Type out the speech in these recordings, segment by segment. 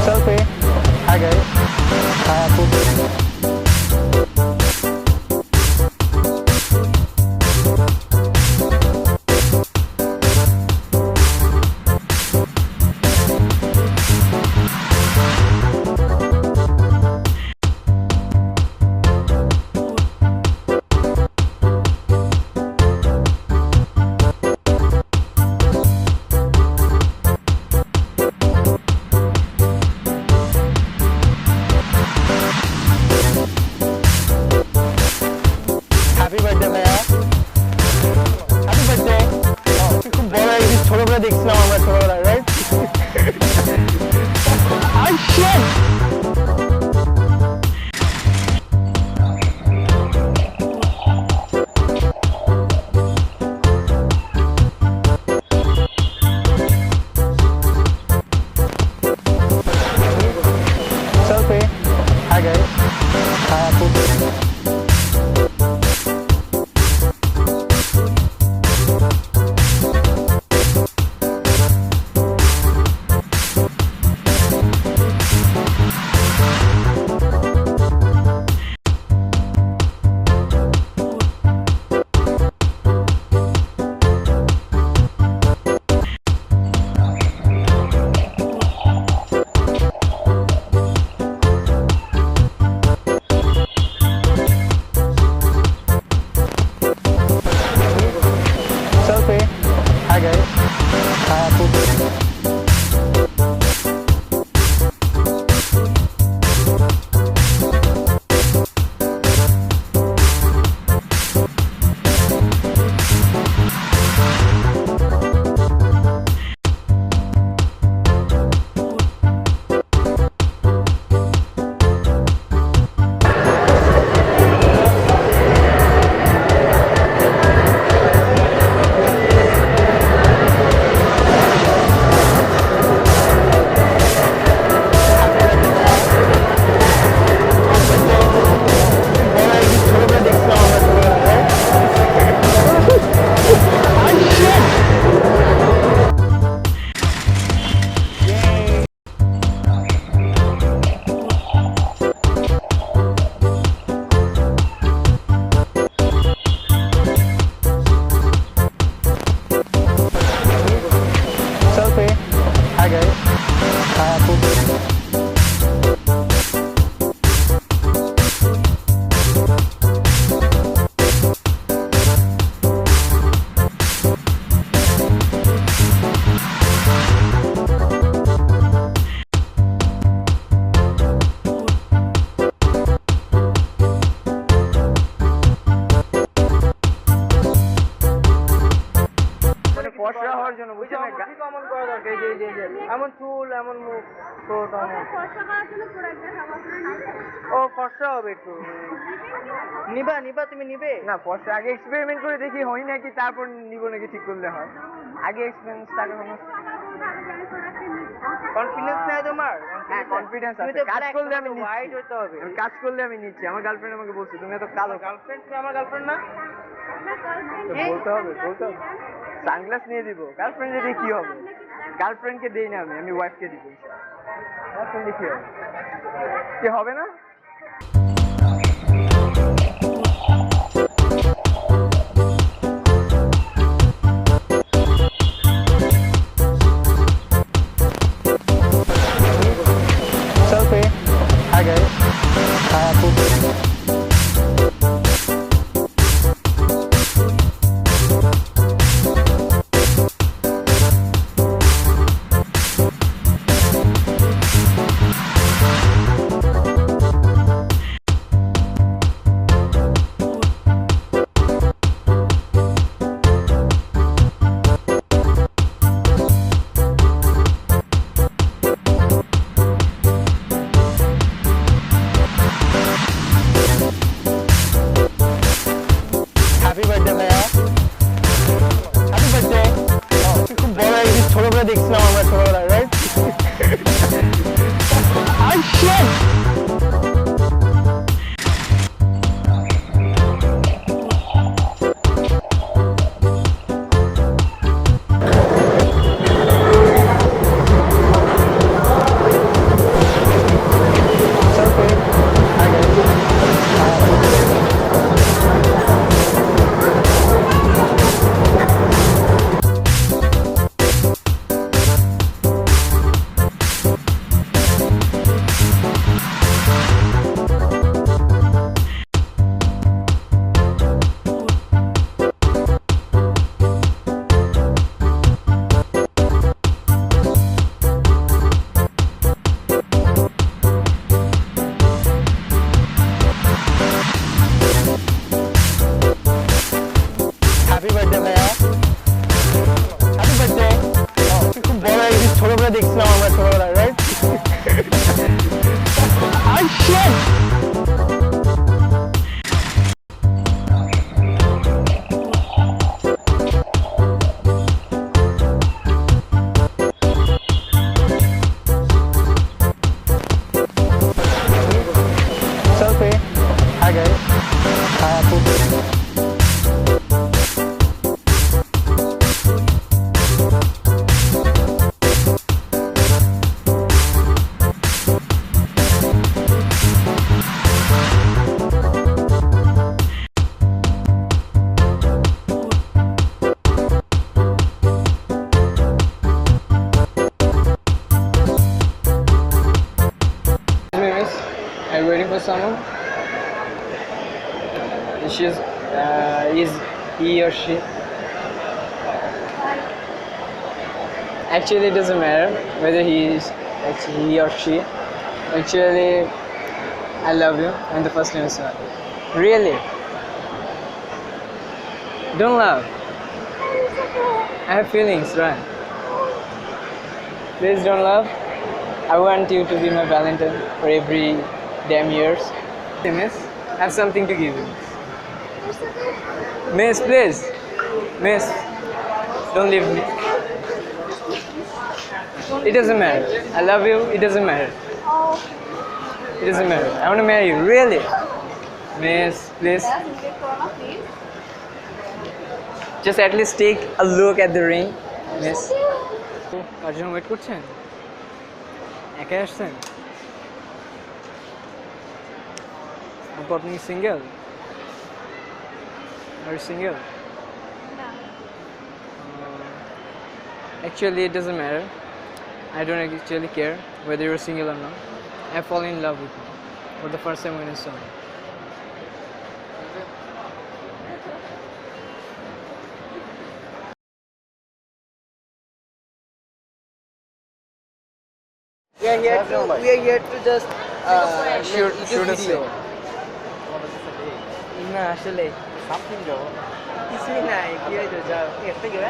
Selfie. Hi guys. Hi Apu. Happy birthday ভাইয়া, happy birthday. তুই খুব বড় হয়ে গেছিস, ছোটবেলা দেখছিলাম আমরা ছোটবেলায়, রাইট? আই shit. Selfie. Hi guys. Hi Apu. Selfie. Hi guys. Hi Apu. Selfie. Hi guys. Hi Apu. ফর্সা হওয়ার জন্য বুঝছেন না, কমন করা দরকার। এই যে এমন চুল, এমন মুখ, ঠোঁট অনেক ফর্সা করার জন্য প্রোডাক্ট দেখাবো আপনারা। ও ফর্সা হবে একটু। নিবা তুমি নিবে না? ফর্সা আগে এক্সপেরিমেন্ট করে দেখি হয় নাকি, তারপর নিব নাকি ঠিক করলে হয়। আগে এক্সপেরিয়েন্স টাকা মানুষ কনফিডেন্স নেই তোমার? হ্যাঁ কনফিডেন্স আছে, কাজ করলে আমি হোয়াইট হতে হবে, কাজ করলে আমি নিচ্ছি। আমার গার্লফ্রেন্ড আমাকে বলছে তুমি এত কালো। গার্লফ্রেন্ড? তুমি আমার গার্লফ্রেন্ড না? বলতে হবে। সানগ্লাস নিয়ে দিব। গার্লফ্রেন্ড যদি কি হবে? গার্লফ্রেন্ডকে দেই না, আমি ওয়াইফকে দিব। গার্লফ্রেন্ডে কি হবে? কি হবে না? Selfie. Hi guys. Hi Apu. করে দেখছিলাম আমরা ছোটবেলায়, রাইট? আর শিট! হ্যাপি বার্থডে ভাইয়া, হ্যাপি বার্থডে। খুব বড় একদিন ছোটবেলায় দেখছিলাম আমরা ছোটবেলায়, right? R sheet! Selfie. Hi guys. Hi Apu. Miss, are you waiting for someone? Is he or she? Actually, it doesn't matter whether he or she. Actually, I love you, and the first name is Swan. Really? Don't laugh. I have feelings, right? Please don't laugh. I want you to be my Valentine for every damn years. Hey, miss, I have something to give you. Miss, please. Miss, don't leave me. It doesn't matter. I love you. It doesn't matter. It doesn't matter. I want to marry you. Really? Miss, please. Just at least take a look at the ring. Miss. কার জন্য wait করছেন? একাই আসছেন? আপনি single? Are you single? Actually, it doesn't matter. I don't actually care whether you're single or not. I fall in love with you for the first time when I saw you. We are here to just shoot a scene. না আসলে কিছুই নাই, কি হয়েছে? যাও একটা গেলে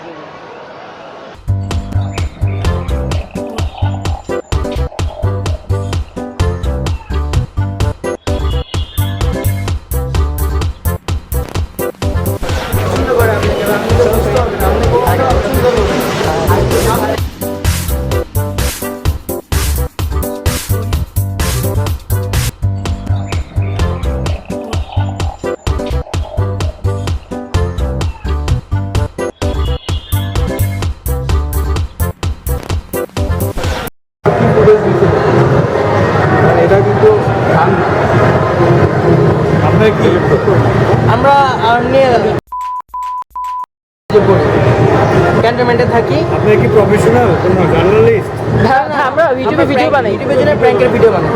এটা কিন্তু আপনার কি আমরা নিয়ে ক্যান্টনমেন্টে থাকি। আপনি কি প্রফেশনাল কোনো জার্নালিস্ট? আমরা ইউটিউবে ভিডিও বানাই, ইউটিউবের জন্য প্র্যাঙ্কের ভিডিও বানাই।